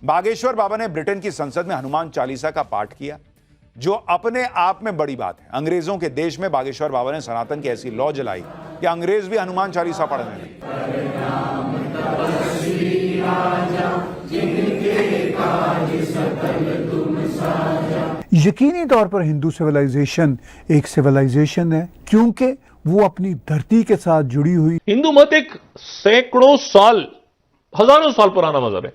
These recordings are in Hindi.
बागेश्वर बाबा ने ब्रिटेन की संसद में हनुमान चालीसा का पाठ किया, जो अपने आप में बड़ी बात है। अंग्रेजों के देश में बागेश्वर बाबा ने सनातन की ऐसी लौ जलाई कि अंग्रेज भी हनुमान चालीसा पढ़ने लगे। यकीनी तौर पर हिंदू सिविलाइजेशन एक सिविलाइजेशन है, क्योंकि वो अपनी धरती के साथ जुड़ी हुई। हिंदू मत एक सैकड़ों साल, हजारों साल पुराना मजहब है,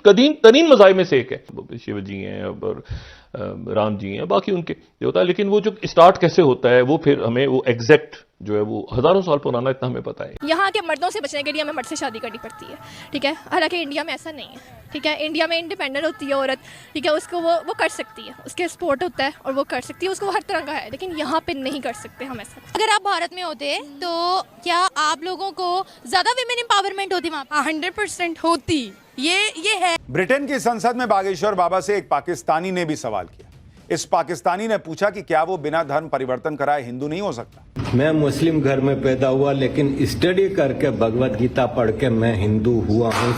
कदीम तरीन मज़ाहिब में से एक है। शिव जी हैं और राम जी हैं, बाकी उनके होता है, लेकिन वो जो स्टार्ट कैसे होता है वो फिर हमें वो एग्जैक्ट जो है वो हजारों साल पुराना, इतना हमें पता है। यहाँ के मर्दों से बचने के लिए हमें मर्द से शादी करनी पड़ती है, ठीक है। हालांकि इंडिया में ऐसा नहीं है, ठीक है। इंडिया में इंडिपेंडेंट होती है औरत, ठीक है, उसको वो कर सकती है, उसके स्पोर्ट होता है और वो कर सकती है, उसको हर तरह का है। लेकिन यहाँ पे नहीं कर सकते हम ऐसा। अगर आप भारत में होते तो क्या आप लोगों को ज्यादा विमेन एम्पावरमेंट होती वहाँ? 100% होती। ये है। ब्रिटेन की संसद में बागेश्वर बाबा से एक पाकिस्तानी ने भी सवाल किया। इस पाकिस्तानी ने पूछा कि क्या वो बिना धर्म परिवर्तन कराए हिंदू नहीं हो सकता। मैं मुस्लिम घर में पैदा हुआ, लेकिन स्टडी करके भगवत गीता पढ़ के मैं हिंदू हुआ हूँ।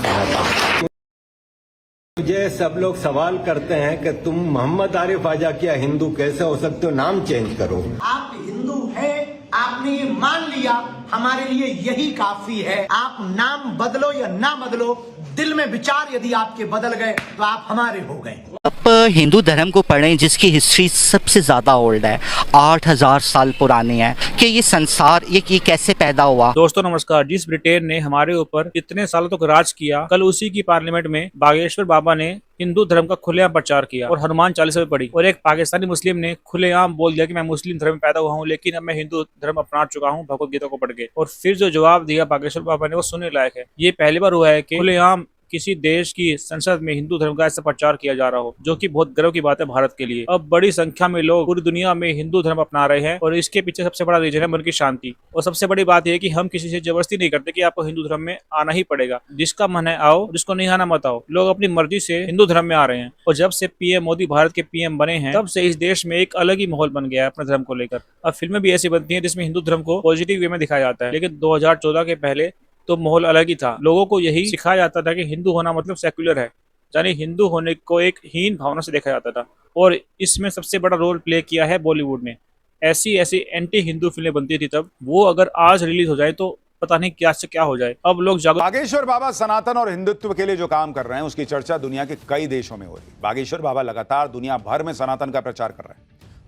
मुझे सब लोग सवाल करते हैं कि तुम मोहम्मद आरिफ आजा क्या हिंदू कैसे हो सकते हो, नाम चेंज करो। आप हिंदू हैं, आपने ये मान लिया, हमारे लिए यही काफी है। आप नाम बदलो या ना बदलो, दिल में विचार यदि आपके बदल गए तो आप हमारे हो गए। आप हिंदू धर्म को पढ़ें जिसकी हिस्ट्री सबसे ज़्यादा ओल्ड है, 8000 साल पुरानी है, कि ये संसार ये कैसे पैदा हुआ। दोस्तों नमस्कार। जिस ब्रिटेन ने हमारे ऊपर इतने सालों तक राज किया, कल उसी की पार्लियामेंट में बागेश्वर बाबा ने हिंदू धर्म का खुलेआम प्रचार किया और हनुमान चालीसा भी पढ़ी, और एक पाकिस्तानी मुस्लिम ने खुलेआम बोल दिया कि मैं मुस्लिम धर्म में पैदा हुआ हूँ, लेकिन अब मैं हिंदू धर्म अपना चुका हूँ भगवत गीता को पढ़ के। और फिर जो जवाब दिया बागेश्वर बाबा ने वो सुनने लायक है। ये पहली बार हुआ है कि खुलेआम किसी देश की संसद में हिंदू धर्म का ऐसा प्रचार किया जा रहा हो, जो कि बहुत गर्व की बात है भारत के लिए। अब बड़ी संख्या में लोग पूरी दुनिया में हिंदू धर्म अपना रहे हैं और इसके पीछे सबसे बड़ा रीजन है मन की शांति। और सबसे बड़ी बात यह है कि हम किसी से जबरदस्ती नहीं करते कि आपको हिंदू धर्म में आना ही पड़ेगा। जिसका मन है आओ, जिसको नहीं आना मत आओ। लोग अपनी मर्जी से हिंदू धर्म में आ रहे हैं, और जब से पीएम मोदी भारत के पीएम बने हैं, तब से इस देश में एक अलग ही माहौल बन गया है अपने धर्म को लेकर। अब फिल्में भी ऐसी बनती है जिसमें हिंदू धर्म को पॉजिटिव वे में दिखाया जाता है, लेकिन 2014 के पहले तो माहौल अलग ही था। लोगों को यही सिखाया जाता था कि हिंदू होना मतलब सेक्युलर है, यानी हिंदू होने को एक हीन भावना से देखा जाता था। और इसमें सबसे बड़ा रोल प्ले किया है बॉलीवुड ने। ऐसी एंटी हिंदू फिल्में बनती थी तब, वो अगर आज रिलीज हो जाए तो पता नहीं क्या से क्या हो जाए। अब लोग बागेश्वर बाबा सनातन और हिंदुत्व के लिए जो काम कर रहे हैं उसकी चर्चा दुनिया के कई देशों में हो रही है। बागेश्वर बाबा लगातार दुनिया भर में सनातन का प्रचार कर रहे हैं,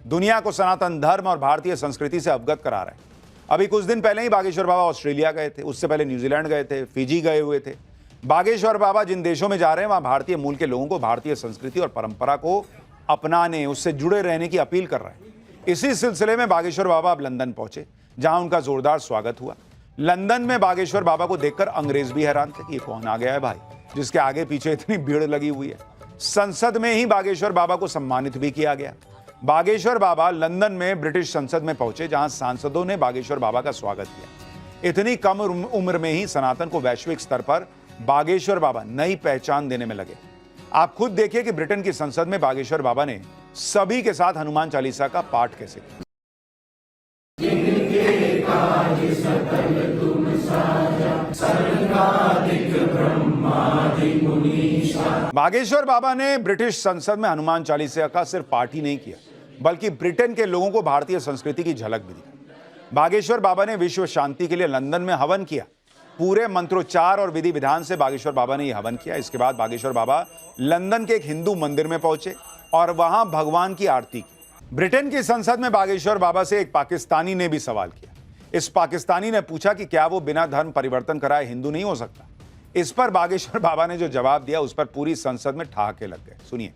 दुनिया को सनातन धर्म और भारतीय संस्कृति से अवगत करा रहे हैं। अभी कुछ दिन पहले ही बागेश्वर बाबा ऑस्ट्रेलिया गए थे, उससे पहले न्यूजीलैंड गए थे, फिजी गए हुए थे। बागेश्वर बाबा जिन देशों में जा रहे हैं वहां भारतीय मूल के लोगों को भारतीय संस्कृति और परंपरा को अपनाने, उससे जुड़े रहने की अपील कर रहे हैं। इसी सिलसिले में बागेश्वर बाबा अब लंदन पहुंचे, जहां उनका जोरदार स्वागत हुआ। लंदन में बागेश्वर बाबा को देखकर अंग्रेज भी हैरान थे कि ये कौन आ गया है भाई, जिसके आगे पीछे इतनी भीड़ लगी हुई है। संसद में ही बागेश्वर बाबा को सम्मानित भी किया गया। बागेश्वर बाबा लंदन में ब्रिटिश संसद में पहुंचे, जहां सांसदों ने बागेश्वर बाबा का स्वागत किया। इतनी कम उम्र में ही सनातन को वैश्विक स्तर पर बागेश्वर बाबा नई पहचान देने में लगे। आप खुद देखिए कि ब्रिटेन की संसद में बागेश्वर बाबा ने सभी के साथ हनुमान चालीसा का पाठ कैसे किया। बागेश्वर बाबा ने ब्रिटिश संसद में हनुमान चालीसा का सिर्फ पाठ ही नहीं किया, बल्कि ब्रिटेन के लोगों को भारतीय संस्कृति की झलक भी दी। बागेश्वर बाबा ने विश्व शांति के लिए लंदन में हवन किया। पूरे मंत्रोच्चार और विधि विधान से बागेश्वर बाबा ने यह हवन किया। इसके बाद बागेश्वर बाबा लंदन के एक हिंदू मंदिर में पहुंचे और वहां भगवान की आरती की। ब्रिटेन की संसद में बागेश्वर बाबा से एक पाकिस्तानी ने भी सवाल किया। इस पाकिस्तानी ने पूछा कि क्या वो बिना धर्म परिवर्तन कराए हिंदू नहीं हो सकता। इस पर बागेश्वर बाबा ने जो जवाब दिया उस पर पूरी संसद में ठहाके लग गए। सुनिए।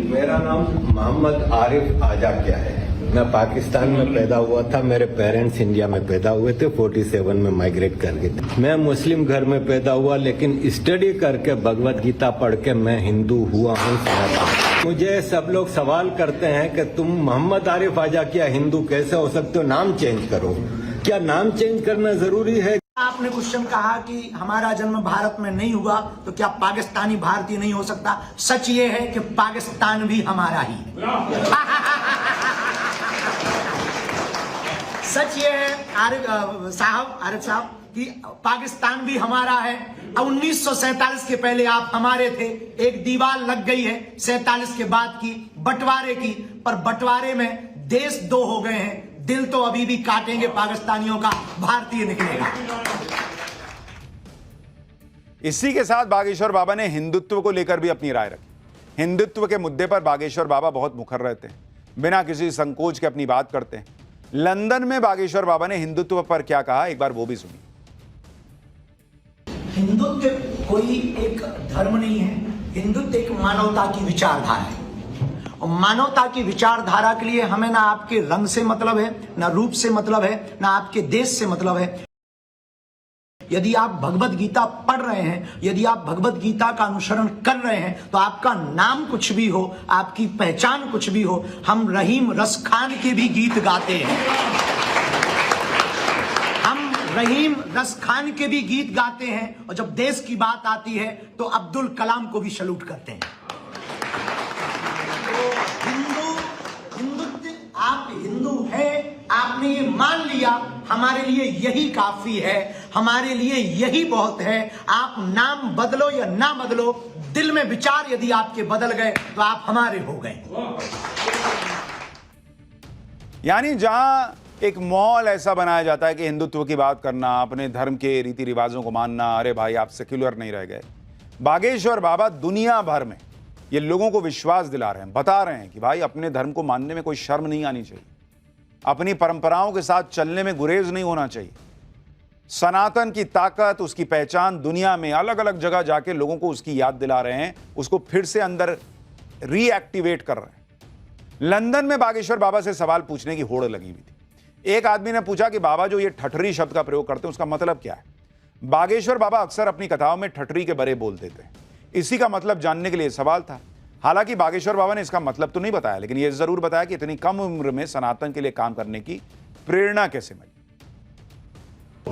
मेरा नाम मोहम्मद आरिफ आजा क्या है। मैं पाकिस्तान में पैदा हुआ था, मेरे पेरेंट्स इंडिया में पैदा हुए थे, 47 में माइग्रेट कर गए थे। मैं मुस्लिम घर में पैदा हुआ, लेकिन स्टडी करके भगवत गीता पढ़ के मैं हिंदू हुआ हूँ। मुझे सब लोग सवाल करते हैं कि तुम मोहम्मद आरिफ आजा क्या हिंदू कैसे हो सकते हो, नाम चेंज करो। क्या नाम चेंज करना जरूरी है? आपने क्वेश्चन कहा कि हमारा जन्म भारत में नहीं हुआ तो क्या पाकिस्तानी भारतीय नहीं हो सकता। सच ये है कि पाकिस्तान भी हमारा ही है। सच ये है आरिफ साहब कि पाकिस्तान भी हमारा है 1947 के पहले आप हमारे थे, एक दीवार लग गई है 47 के बाद की बंटवारे की, पर बंटवारे में देश दो हो गए हैं, दिल तो अभी भी काटेंगे पाकिस्तानियों का, भारतीय निकलेगा। इसी के साथ बागेश्वर बाबा ने हिंदुत्व को लेकर भी अपनी राय रखी। हिंदुत्व के मुद्दे पर बागेश्वर बाबा बहुत मुखर रहते हैं, बिना किसी संकोच के अपनी बात करते हैं। लंदन में बागेश्वर बाबा ने हिंदुत्व पर क्या कहा, एक बार वो भी सुनिए। हिंदुत्व कोई एक धर्म नहीं है, हिंदुत्व एक मानवता की विचारधारा है, और मानवता की विचारधारा के लिए हमें ना आपके रंग से मतलब है, ना रूप से मतलब है, ना आपके देश से मतलब है। यदि आप भगवत गीता पढ़ रहे हैं, यदि आप भगवत गीता का अनुसरण कर रहे हैं, तो आपका नाम कुछ भी हो, आपकी पहचान कुछ भी हो, हम रहीम रस खान के भी गीत गाते हैं, हम रहीम रस खान के भी गीत गाते हैं, और जब देश की बात आती है तो अब्दुल कलाम को भी सैल्यूट करते हैं। हिंदुत्व, आप हिंदू हैं, आपने ये मान लिया, हमारे लिए यही काफी है, हमारे लिए यही बहुत है। आप नाम बदलो या ना बदलो, दिल में विचार यदि आपके बदल गए तो आप हमारे हो गए। यानी जहां एक माहौल ऐसा बनाया जाता है कि हिंदुत्व की बात करना, अपने धर्म के रीति रिवाजों को मानना, अरे भाई आप सेक्युलर नहीं रह गए। बागेश्वर बाबा दुनिया भर में ये लोगों को विश्वास दिला रहे हैं, बता रहे हैं कि भाई अपने धर्म को मानने में कोई शर्म नहीं आनी चाहिए, अपनी परंपराओं के साथ चलने में गुरेज नहीं होना चाहिए। सनातन की ताकत, उसकी पहचान दुनिया में अलग अलग जगह जाके लोगों को उसकी याद दिला रहे हैं, उसको फिर से अंदर रीएक्टिवेट कर रहे हैं। लंदन में बागेश्वर बाबा से सवाल पूछने की होड़ लगी हुई थी। एक आदमी ने पूछा कि बाबा जो ये ठठरी शब्द का प्रयोग करते हैं उसका मतलब क्या है। बागेश्वर बाबा अक्सर अपनी कथाओं में ठठरी के बरे बोल देते हैं, इसी का मतलब जानने के लिए सवाल था। हालांकि बागेश्वर बाबा ने इसका मतलब तो नहीं बताया, लेकिन यह जरूर बताया कि इतनी कम उम्र में सनातन के लिए काम करने की प्रेरणा कैसे मिली।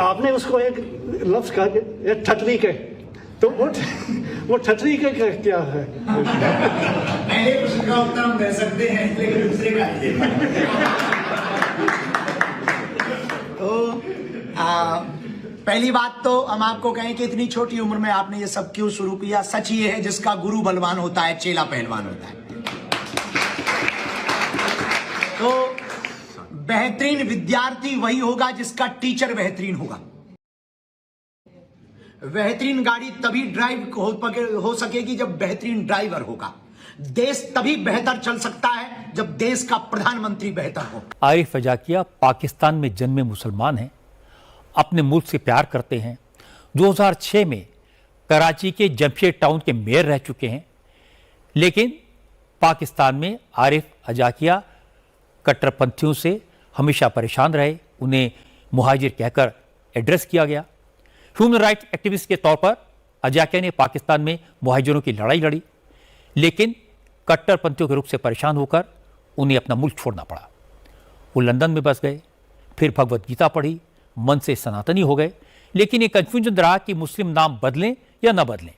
आपने उसको एक लफ्ज कहा कि ठठरी के, तो वो ठठरी के क्या है? पहले प्रश्न का उत्तर हम दे सकते हैं, लेकिन दूसरे का तो पहली बात तो हम आपको कहें कि इतनी छोटी उम्र में आपने ये सब क्यों शुरू किया। सच ये है, जिसका गुरु बलवान होता है चेला पहलवान होता है। तो बेहतरीन विद्यार्थी वही होगा जिसका टीचर बेहतरीन होगा। बेहतरीन गाड़ी तभी ड्राइव हो सकेगी जब बेहतरीन ड्राइवर होगा। देश तभी बेहतर चल सकता है जब देश का प्रधानमंत्री बेहतर हो। आरिफ अजाकिया पाकिस्तान में जन्मे मुसलमान हैं, अपने मुल्क से प्यार करते हैं। 2006 में कराची के जमशेद टाउन के मेयर रह चुके हैं, लेकिन पाकिस्तान में आरिफ अजाकिया कट्टरपंथियों से हमेशा परेशान रहे। उन्हें मुहाजिर कहकर एड्रेस किया गया। ह्यूमन राइट्स एक्टिविस्ट के तौर पर अजाकिया ने पाकिस्तान में मुहाजिरों की लड़ाई लड़ी, लेकिन कट्टरपंथियों के रुख से परेशान होकर उन्हें अपना मुल्क छोड़ना पड़ा। वो लंदन में बस गए, फिर भगवत गीता पढ़ी, मन से सनातनी हो गए। लेकिन ये कंफ्यूजन रहा कि मुस्लिम नाम बदलें या न बदलें।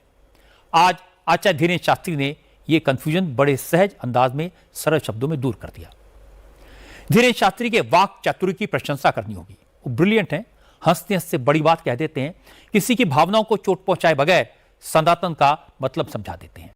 आज आचार्य धीरेन्द्र शास्त्री ने ये कंफ्यूजन बड़े सहज अंदाज में सरल शब्दों में दूर कर दिया। धीरेन्द्र शास्त्री के वाक चातुर्य की प्रशंसा करनी होगी। वो ब्रिलियंट हैं, हंसते हंसते बड़ी बात कह देते हैं, किसी की भावनाओं को चोट पहुंचाए बगैर सनातन का मतलब समझा देते हैं।